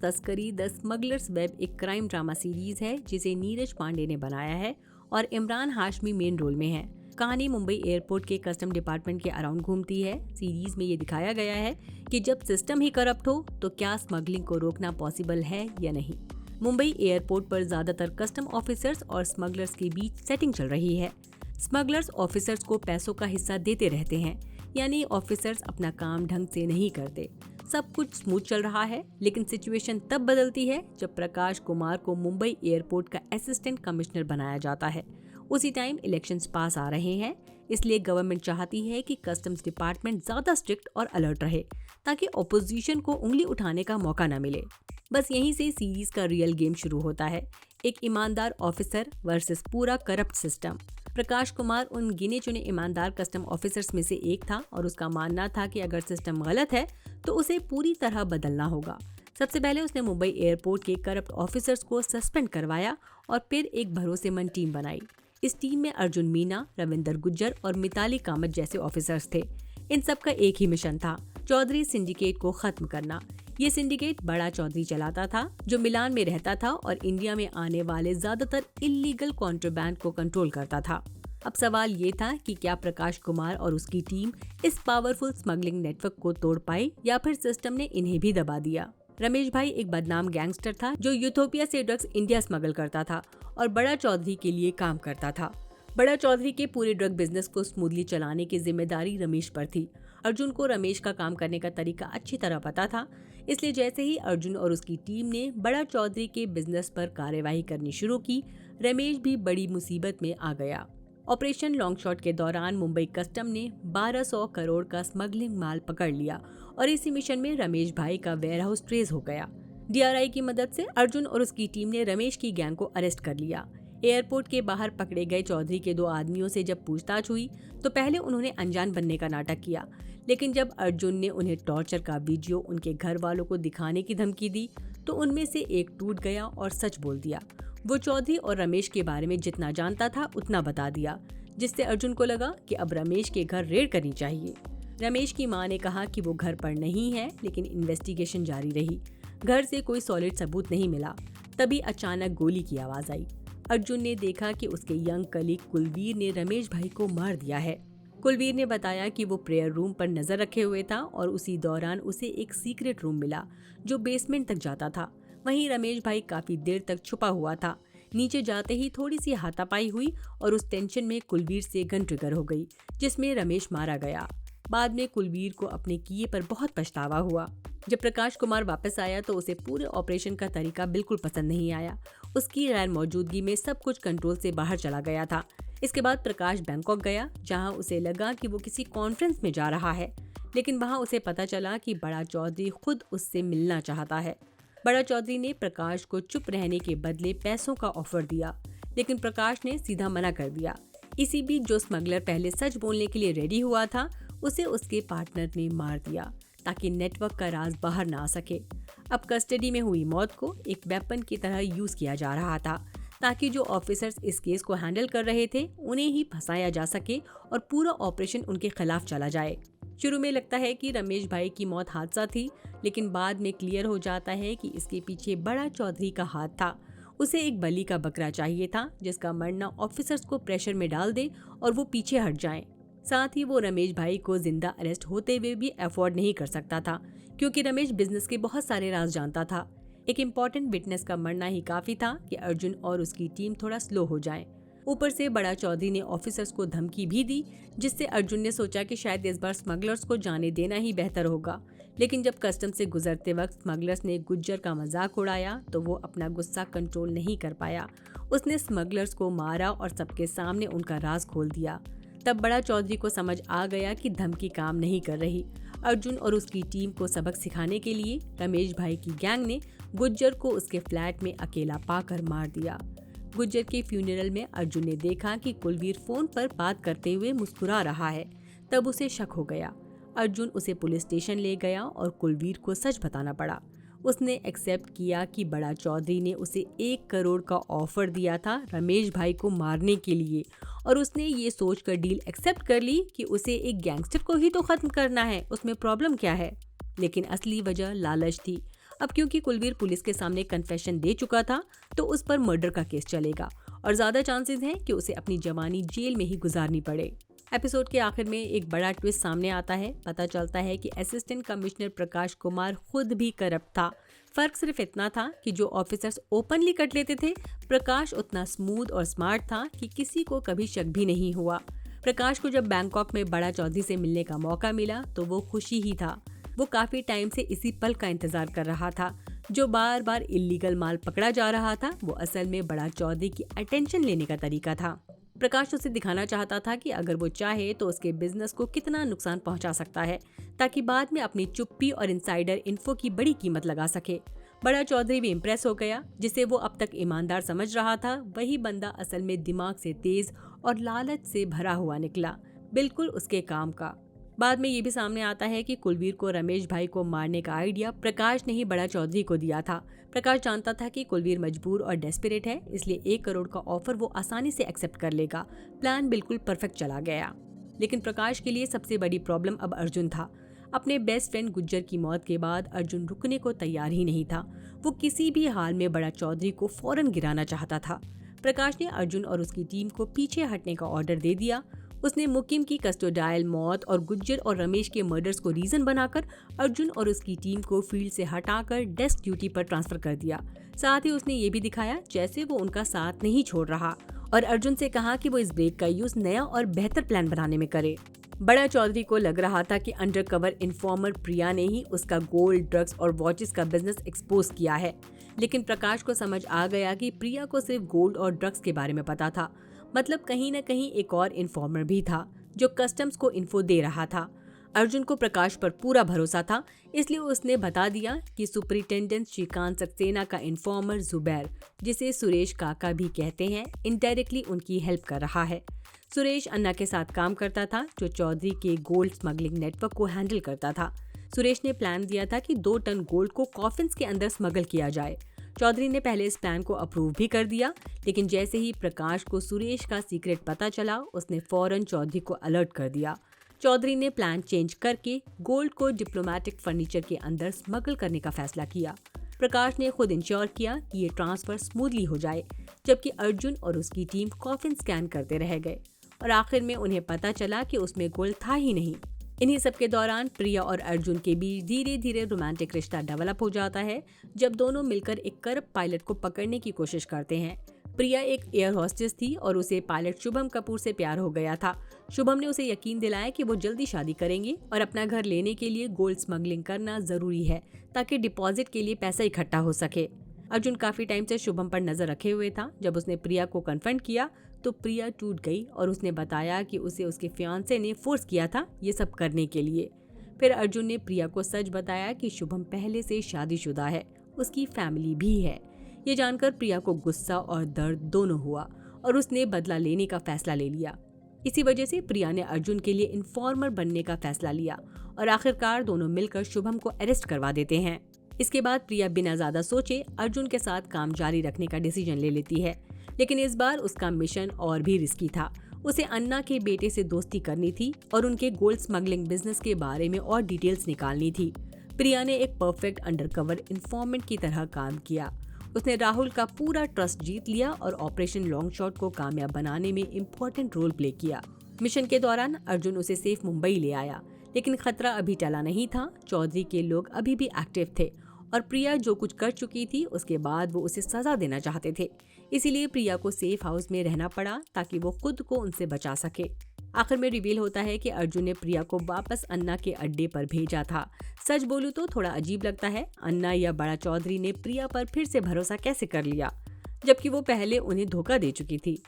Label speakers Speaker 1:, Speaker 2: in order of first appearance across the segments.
Speaker 1: तस्करी the smugglers web एक crime drama series है जिसे नीरज पांडे ने बनाया है और इमरान हाशमी मेन रोल में है। कहानी मुंबई एयरपोर्ट के कस्टम डिपार्टमेंट के अराउंड घूमती है। सीरीज में ये दिखाया गया है कि जब सिस्टम ही करप्ट हो तो क्या स्मगलिंग को रोकना पॉसिबल है या नहीं। मुंबई एयरपोर्ट पर ज्यादातर कस्टम ऑफिसर्स और स्मगलर्स के बीच सेटिंग चल रही है। स्मगलर्स ऑफिसर्स को पैसों का हिस्सा देते रहते हैं, यानी ऑफिसर्स अपना काम ढंग से नहीं करते। सब कुछ स्मूथ चल रहा है, लेकिन सिचुएशन तब बदलती है जब प्रकाश कुमार को मुंबई एयरपोर्ट का असिस्टेंट कमिश्नर बनाया जाता है। उसी टाइम इलेक्शंस पास आ रहे हैं, इसलिए गवर्नमेंट चाहती है कि कस्टम्स डिपार्टमेंट ज्यादा स्ट्रिक्ट और अलर्ट रहे ताकि ऑपोजिशन को उंगली उठाने का मौका न मिले। बस यहीं से सीरीज का रियल गेम शुरू होता है, एक ईमानदार ऑफिसर वर्सेस पूरा करप्ट सिस्टम। प्रकाश कुमार उन गिने चुने ईमानदार कस्टम ऑफिसर्स में से एक था और उसका मानना था कि अगर सिस्टम गलत है तो उसे पूरी तरह बदलना होगा। सबसे पहले उसने मुंबई एयरपोर्ट के करप्ट ऑफिसर्स को सस्पेंड करवाया और फिर एक भरोसेमंद टीम बनाई। इस टीम में अर्जुन मीना, रविंदर गुज्जर और मिताली कामत जैसे ऑफिसर्स थे। इन सब का एक ही मिशन था, चौधरी सिंडिकेट को खत्म करना। ये सिंडिकेट बड़ा चौधरी चलाता था, जो मिलान में रहता था और इंडिया में आने वाले ज्यादातर इल्लीगल कॉन्ट्रैबैंड को कंट्रोल करता था। अब सवाल ये था कि क्या प्रकाश कुमार और उसकी टीम इस पावरफुल स्मगलिंग नेटवर्क को तोड़ पाई या फिर सिस्टम ने इन्हें भी दबा दिया। रमेश भाई एक बदनाम गैंगस्टर था जो यूथोपिया से ड्रग्स इंडिया स्मगल करता था और बड़ा चौधरी के लिए काम करता था। बड़ा चौधरी के पूरे ड्रग बिजनेस को स्मूथली चलाने की जिम्मेदारी रमेश पर थी। अर्जुन को रमेश का काम करने का तरीका अच्छी तरह पता था, इसलिए जैसे ही अर्जुन और उसकी टीम ने बड़ा चौधरी के बिजनेस पर कार्यवाही करनी शुरू की, रमेश भी बड़ी मुसीबत में आ गया। ऑपरेशन लॉन्ग शॉट के दौरान मुंबई कस्टम ने 1200 करोड़ का स्मगलिंग माल पकड़ लिया और इसी मिशन में रमेश भाई का वेयरहाउस ट्रेस हो गया। डीआरआई की मदद से अर्जुन और उसकी टीम ने रमेश की गैंग को अरेस्ट कर लिया। एयरपोर्ट के बाहर पकड़े गए चौधरी के 2 आदमियों से जब पूछताछ हुई तो पहले उन्होंने अनजान बनने का नाटक किया, लेकिन जब अर्जुन ने उन्हें टॉर्चर का वीडियो उनके घर वालों को दिखाने की धमकी दी तो उनमें से एक टूट गया और सच बोल दिया। वो चौधरी और रमेश के बारे में जितना जानता था उतना बता दिया, जिससे अर्जुन को लगा कि अब रमेश के घर रेड करनी चाहिए। रमेश की मां ने कहा कि वो घर पर नहीं है, लेकिन इन्वेस्टिगेशन जारी रही। घर से कोई सॉलिड सबूत नहीं मिला। तभी अचानक गोली की आवाज आई। अर्जुन ने देखा कि उसके यंग कलीग कुलवीर ने रमेश भाई को मार दिया है। कुलवीर ने बताया कि वो प्रेयर रूम पर नजर रखे हुए था और उसी दौरान उसे एक सीक्रेट रूम मिला जो बेसमेंट तक जाता था। वहीं रमेश भाई काफी देर तक छुपा हुआ था। नीचे जाते ही थोड़ी सी हाथापाई हुई और उस टेंशन में कुलवीर से गन ट्रिगर हो गई, जिसमें रमेश मारा गया। बाद में कुलवीर को अपने किए पर बहुत पछतावा हुआ। जब प्रकाश कुमार वापस आया तो उसे पूरे ऑपरेशन का तरीका बिल्कुल पसंद नहीं आया। उसकी गैर मौजूदगी में सब कुछ कंट्रोल से बाहर चला गया था। इसके बाद प्रकाश बैंकॉक गया, जहां उसे लगा कि वो किसी कॉन्फ्रेंस में जा रहा है, लेकिन वहां उसे पता चला कि बड़ा चौधरी खुद उससे मिलना चाहता है। बड़ा चौधरी ने प्रकाश को चुप रहने के बदले पैसों का ऑफर दिया, लेकिन प्रकाश ने सीधा मना कर दिया। इसी बीच जो स्मगलर पहले सच बोलने के लिए रेडी हुआ था, उसे उसके पार्टनर ने मार दिया ताकि नेटवर्क का राज बाहर ना आ सके। अब कस्टडी में हुई मौत को एक वेपन की तरह यूज किया जा रहा था ताकि जो ऑफिसर्स इस केस को हैंडल कर रहे थे उन्हें ही फंसाया जा सके और पूरा ऑपरेशन उनके खिलाफ चला जाए। शुरू में लगता है कि रमेश भाई की मौत हादसा थी, लेकिन बाद में क्लियर हो जाता है कि इसके पीछे बड़ा चौधरी का हाथ था। उसे एक बलि का बकरा चाहिए था जिसका मरना ऑफिसर्स को प्रेशर में डाल दे और वो पीछे हट जाएं। साथ ही वो रमेश भाई को जिंदा अरेस्ट होते हुए भी अफोर्ड नहीं कर सकता था, क्योंकि रमेश बिजनेस के बहुत सारे राज जानता था। एक इम्पोर्टेंट विटनेस का मरना ही काफी था कि अर्जुन और उसकी टीम थोड़ा स्लो हो जाए। ऊपर से बड़ा चौधरी ने ऑफिसर्स को धमकी भी दी, जिससे अर्जुन ने सोचा कि शायद इस बार स्मगलर्स को जाने देना ही बेहतर होगा। लेकिन जब कस्टम से गुजरते वक्त स्मगलर्स ने गुज्जर का मजाक उड़ाया तो वो अपना गुस्सा कंट्रोल नहीं कर पाया। उसने स्मगलर्स को मारा और सबके सामने उनका राज खोल दिया। तब बड़ा चौधरी को समझ आ गया कि धमकी काम नहीं कर रही। अर्जुन और उसकी टीम को सबक सिखाने के लिए रमेश भाई की गैंग ने गुज्जर को उसके फ्लैट में अकेला पाकर मार दिया। गुज्जर के फ्यूनरल में अर्जुन ने देखा कि कुलवीर फोन पर बात करते हुए मुस्कुरा रहा है। तब उसे शक हो गया। अर्जुन उसे पुलिस स्टेशन ले गया और कुलवीर को सच बताना पड़ा। उसने एक्सेप्ट किया कि बड़ा चौधरी ने उसे 1 करोड़ का ऑफर दिया था रमेश भाई को मारने के लिए, और उसने ये सोचकर डील एक्सेप्ट कर ली कि उसे एक गैंगस्टर को ही तो खत्म करना है, उसमें प्रॉब्लम क्या है। लेकिन असली वजह लालच थी। अब क्योंकि कुलवीर पुलिस के सामने कन्फेशन दे चुका था तो उस पर मर्डर का केस चलेगा और ज्यादा चांसेस हैं कि उसे अपनी जवानी जेल में ही गुजारनी पड़े। एपिसोड के आखिर में एक बड़ा ट्विस्ट सामने आता है। पता चलता है कि असिस्टेंट कमिश्नर प्रकाश कुमार खुद भी करप्ट था। फर्क सिर्फ इतना था कि जो ऑफिसर्स ओपनली कट लेते थे, प्रकाश उतना स्मूथ और स्मार्ट था कि किसी को कभी शक भी नहीं हुआ। प्रकाश को जब बैंकॉक में बड़ा चौधरी से मिलने का मौका मिला तो वो खुशी ही था। वो काफी टाइम से इसी पल का इंतजार कर रहा था। जो बार बार इल्लीगल माल पकड़ा जा रहा था वो असल में बड़ा चौधरी की अटेंशन लेने का तरीका था। प्रकाश उसे दिखाना चाहता था कि अगर वो चाहे तो उसके बिजनेस को कितना नुकसान पहुंचा सकता है, ताकि बाद में अपनी चुप्पी और इनसाइडर इन्फो की बड़ी कीमत लगा सके। बड़ा चौधरी भी इम्प्रेस हो गया। जिसे वो अब तक ईमानदार समझ रहा था, वही बंदा असल में दिमाग से तेज और लालच से भरा हुआ निकला, बिल्कुल उसके काम का। बाद में ये भी सामने आता है कि कुलवीर को रमेश भाई को मारने का आइडिया प्रकाश ने ही बड़ा चौधरी को दिया था। प्रकाश जानता था कि कुलवीर मजबूर और डेस्परेट है, इसलिए 1 करोड़ का ऑफर वो आसानी से एक्सेप्ट कर लेगा। प्लान बिल्कुल परफेक्ट चला गया। लेकिन प्रकाश के लिए सबसे बड़ी प्रॉब्लम अब अर्जुन था। अपने बेस्ट फ्रेंड गुज्जर की मौत के बाद अर्जुन रुकने को तैयार ही नहीं था। वो किसी भी हाल में बड़ा चौधरी को फौरन गिराना चाहता था। प्रकाश ने अर्जुन और उसकी टीम को पीछे हटने का ऑर्डर दे दिया। उसने मुकिम की कस्टोडायल मौत और गुज्जर और रमेश के मर्डर्स को रीजन बनाकर अर्जुन और उसकी टीम को फील्ड से हटाकर डेस्क ड्यूटी पर ट्रांसफर कर दिया। साथ ही उसने ये भी दिखाया जैसे वो उनका साथ नहीं छोड़ रहा और अर्जुन से कहा कि वो इस ब्रेक का यूज नया और बेहतर प्लान बनाने में करे। बड़ा चौधरी को लग रहा था कि अंडरकवर इन्फॉर्मर प्रिया ने ही उसका गोल्ड, ड्रग्स और वॉचेस का बिजनेस एक्सपोज किया है। लेकिन प्रकाश को समझ आ गया कि प्रिया को सिर्फ गोल्ड और ड्रग्स के बारे में पता था। मतलब कहीं न कहीं एक और इन्फॉर्मर भी था जो कस्टम्स को इन्फो दे रहा था। अर्जुन को प्रकाश पर पूरा भरोसा था, इसलिए उसने बता दिया कि सुपरिटेंडेंट श्रीकांत सक्सेना का इन्फॉर्मर जुबैर, जिसे सुरेश काका भी कहते हैं, इनडायरेक्टली उनकी हेल्प कर रहा है। सुरेश अन्ना के साथ काम करता था, जो चौधरी के गोल्ड स्मगलिंग नेटवर्क को हैंडल करता था। सुरेश ने प्लान दिया था कि 2 टन गोल्ड को कॉफिन्स के अंदर स्मगल किया जाए। चौधरी ने पहले इस प्लान को अप्रूव भी कर दिया, लेकिन जैसे ही प्रकाश को सुरेश का सीक्रेट पता चला, उसने फौरन चौधरी को अलर्ट कर दिया। चौधरी ने प्लान चेंज करके गोल्ड को डिप्लोमेटिक फर्नीचर के अंदर स्मगल करने का फैसला किया। प्रकाश ने खुद इंश्योर किया कि ये ट्रांसफर स्मूथली हो जाए, जबकि अर्जुन और उसकी टीम कॉफिन स्कैन करते रह गए और आखिर में उन्हें पता चला कि उसमें गोल्ड था ही नहीं। इन्हीं सब के दौरान प्रिया और अर्जुन के बीच धीरे धीरे रोमांटिक रिश्ता डेवलप हो जाता है, जब दोनों मिलकर एक करप्ट पायलट को पकड़ने की कोशिश करते हैं। प्रिया एक एयर होस्टेस थी और उसे पायलट शुभम कपूर से प्यार हो गया था। शुभम ने उसे यकीन दिलाया कि वो जल्दी शादी करेंगे और अपना घर लेने के लिए गोल्ड स्मगलिंग करना जरूरी है, ताकि डिपॉजिट के लिए पैसा इकट्ठा हो सके। अर्जुन काफी टाइम से शुभम पर नजर रखे हुए था। जब उसने प्रिया को कन्फ्रंट किया तो प्रिया टूट गई और उसने बताया कि उसे उसके फियांसे ने फोर्स किया था ये सब करने के लिए। फिर अर्जुन ने प्रिया को सच बताया कि शुभम पहले से शादीशुदा है, उसकी फैमिली भी है। ये जानकर प्रिया को गुस्सा और दर्द दोनों हुआ और उसने बदला लेने का फैसला ले लिया। इसी वजह से प्रिया ने अर्जुन के लिए इन्फॉर्मर बनने का फैसला लिया और आखिरकार दोनों मिलकर शुभम को अरेस्ट करवा देते हैं। इसके बाद प्रिया बिना ज्यादा सोचे अर्जुन के साथ काम जारी रखने का डिसीजन ले लेती है, लेकिन इस बार उसका मिशन और भी रिस्की था। उसे अन्ना के बेटे से दोस्ती करनी थी और उनके गोल्ड स्मगलिंग बिजनेस के बारे में और डिटेल्स निकालनी थी। प्रिया ने एक परफेक्ट अंडरकवर इन्फॉर्मेंट की तरह काम किया। उसने राहुल का पूरा ट्रस्ट जीत लिया और ऑपरेशन लॉन्ग शॉट को कामयाब बनाने में इम्पोर्टेंट रोल प्ले किया। मिशन के दौरान अर्जुन उसे सेफ मुंबई ले आया, लेकिन खतरा अभी टला नहीं था। चौधरी के लोग अभी भी एक्टिव थे और प्रिया जो कुछ कर चुकी थी उसके बाद वो उसे सजा देना चाहते थे। इसीलिए प्रिया को सेफ हाउस में रहना पड़ा ताकि वो खुद को उनसे बचा सके। आखिर में रिवील होता है कि अर्जुन ने प्रिया को वापस अन्ना के अड्डे पर भेजा था। सच बोलूं तो थोड़ा अजीब लगता है, अन्ना या बड़ा चौधरी ने प्रिया पर फिर से भरोसा कैसे कर लिया, जबकि वो पहले उन्हें धोखा दे चुकी थी।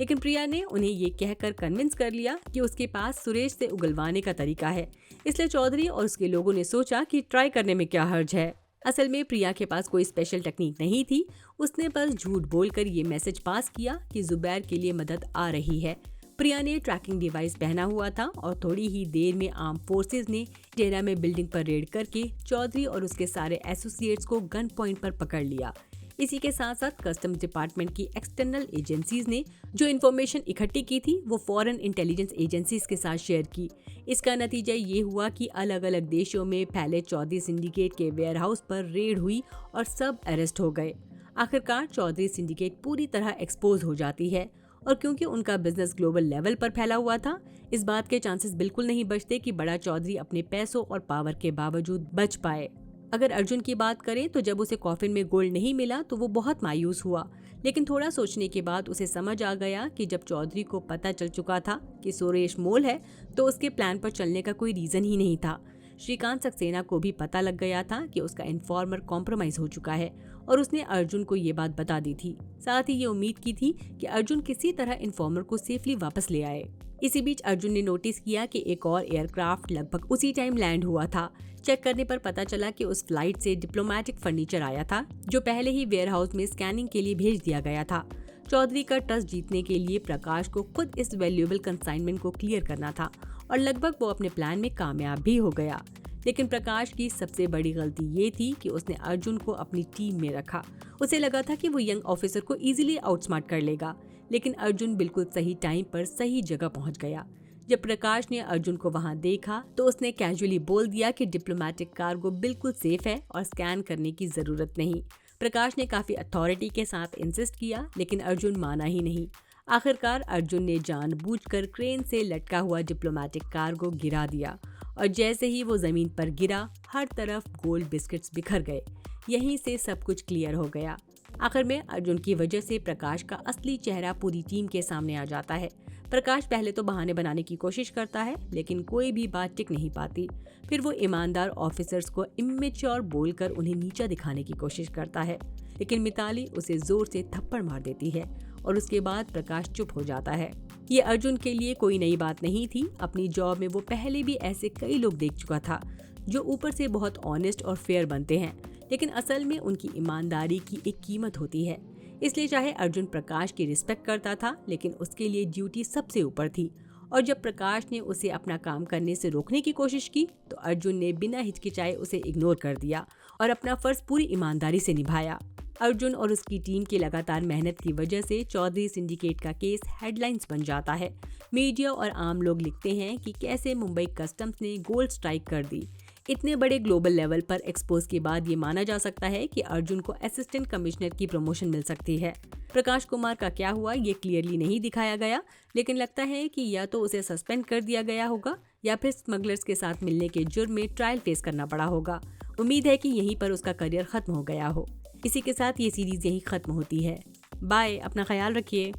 Speaker 1: लेकिन प्रिया ने उन्हें ये कहकर कन्विंस कर लिया कि उसके पास सुरेश से उगलवाने का तरीका है, इसलिए चौधरी और उसके लोगों ने सोचा कि ट्राई करने में क्या हर्ज है। असल में प्रिया के पास कोई स्पेशल टेक्निक नहीं थी। उसने बस झूठ बोलकर ये मैसेज पास किया कि जुबैर के लिए मदद आ रही है। प्रिया ने ट्रैकिंग डिवाइस पहना हुआ था और थोड़ी ही देर में आर्म फोर्सेस ने डेरा में बिल्डिंग पर रेड करके चौधरी और उसके सारे एसोसिएट्स को गन पॉइंट पर पकड़ लिया। इसी के साथ साथ कस्टम्स डिपार्टमेंट की एक्सटर्नल एजेंसीज ने जो इन्फॉर्मेशन इकट्ठी की थी वो फॉरेन इंटेलिजेंस एजेंसीज के साथ शेयर की। इसका नतीजा ये हुआ कि अलग अलग देशों में फैले चौधरी सिंडिकेट के वेयरहाउस पर रेड हुई और सब अरेस्ट हो गए। आखिरकार चौधरी सिंडिकेट पूरी तरह एक्सपोज हो जाती है, और क्योंकि उनका बिजनेस ग्लोबल लेवल पर फैला हुआ था, इस बात के चांसेस बिल्कुल नहीं बचते कि बड़ा चौधरी अपने पैसों और पावर के बावजूद बच पाए। अगर अर्जुन की बात करें तो जब उसे कॉफिन में गोल्ड नहीं मिला तो वो बहुत मायूस हुआ, लेकिन थोड़ा सोचने के बाद उसे समझ आ गया कि जब चौधरी को पता चल चुका था कि सुरेश मोल है तो उसके प्लान पर चलने का कोई रीजन ही नहीं था। श्रीकांत सक्सेना को भी पता लग गया था कि उसका इन्फॉर्मर कॉम्प्रोमाइज हो चुका है और उसने अर्जुन को ये बात बता दी थी। साथ ही ये उम्मीद की थी कि अर्जुन किसी तरह इन्फॉर्मर को सेफली वापस ले आए। इसी बीच अर्जुन ने नोटिस किया कि एक और एयरक्राफ्ट लगभग उसी टाइम लैंड हुआ था। चेक करने पर पता चला कि उस फ्लाइट से डिप्लोमेटिक फर्नीचर आया था जो पहले ही वेयरहाउस में स्कैनिंग के लिए भेज दिया गया था। चौधरी का ट्रस्ट जीतने के लिए प्रकाश को खुद इस वैल्यूएबल कंसाइनमेंट को क्लियर करना था और लगभग वो अपने प्लान में कामयाब भी हो गया। लेकिन प्रकाश की सबसे बड़ी गलती ये थी कि उसने अर्जुन को अपनी टीम में रखा। उसे लगा था कि वो यंग ऑफिसर को इजीली आउटस्मार्ट कर लेगा, लेकिन अर्जुन बिल्कुल सही टाइम पर सही जगह पहुंच गया। जब प्रकाश ने अर्जुन को वहां देखा तो उसने कैजुअली बोल दिया कि डिप्लोमेटिक कार्गो बिल्कुल सेफ है और स्कैन करने की जरूरत नहीं। प्रकाश ने काफी अथॉरिटी के साथ इंसिस्ट किया, लेकिन अर्जुन माना ही नहीं। आखिरकार अर्जुन ने जानबूझकर क्रेन से लटका हुआ डिप्लोमेटिक कार्गो गिरा दिया और जैसे ही वो जमीन पर गिरा हर तरफ गोल्ड बिस्किट्स बिखर गए। यहीं से सब कुछ क्लियर हो गया। आखिर में अर्जुन की वजह से प्रकाश का असली चेहरा पूरी टीम के सामने आ जाता है। प्रकाश पहले तो बहाने बनाने की कोशिश करता है, लेकिन कोई भी बात टिक नहीं पाती। फिर वो ईमानदार ऑफिसर्स को इमेच्योर बोलकर उन्हें नीचा दिखाने की कोशिश करता है, लेकिन मिताली उसे जोर से थप्पड़ मार देती है और उसके बाद प्रकाश चुप हो जाता है। ये अर्जुन के लिए कोई नई बात नहीं थी। अपनी जॉब में वो पहले भी ऐसे कई लोग देख चुका था जो ऊपर से बहुत ऑनेस्ट और फेयर बनते हैं, लेकिन असल में उनकी ईमानदारी की एक कीमत होती है। इसलिए चाहे अर्जुन प्रकाश की रिस्पेक्ट करता था, लेकिन उसके लिए ड्यूटी सबसे ऊपर थी। और जब प्रकाश ने उसे अपना काम करने से रोकने की कोशिश की तो अर्जुन ने बिना हिचकिचाए उसे इग्नोर कर दिया और अपना फर्ज पूरी ईमानदारी से निभाया। अर्जुन और उसकी टीम की लगातार मेहनत की वजह से चौधरी सिंडिकेट का केस हेडलाइंस बन जाता है। मीडिया और आम लोग लिखते हैं कि कैसे मुंबई कस्टम्स ने गोल्ड स्ट्राइक कर दी। इतने बड़े ग्लोबल लेवल पर एक्सपोज के बाद ये माना जा सकता है कि अर्जुन को असिस्टेंट कमिश्नर की प्रमोशन मिल सकती है। प्रकाश कुमार का क्या हुआ ये क्लियरली नहीं दिखाया गया, लेकिन लगता है कि या तो उसे सस्पेंड कर दिया गया होगा या फिर स्मगलर्स के साथ मिलने के जुर्म में ट्रायल फेस करना पड़ा होगा। उम्मीद है कि यहीं पर उसका करियर खत्म हो गया हो। इसी के साथ ये सीरीज यहीं खत्म होती है। बाय, अपना ख्याल रखिए।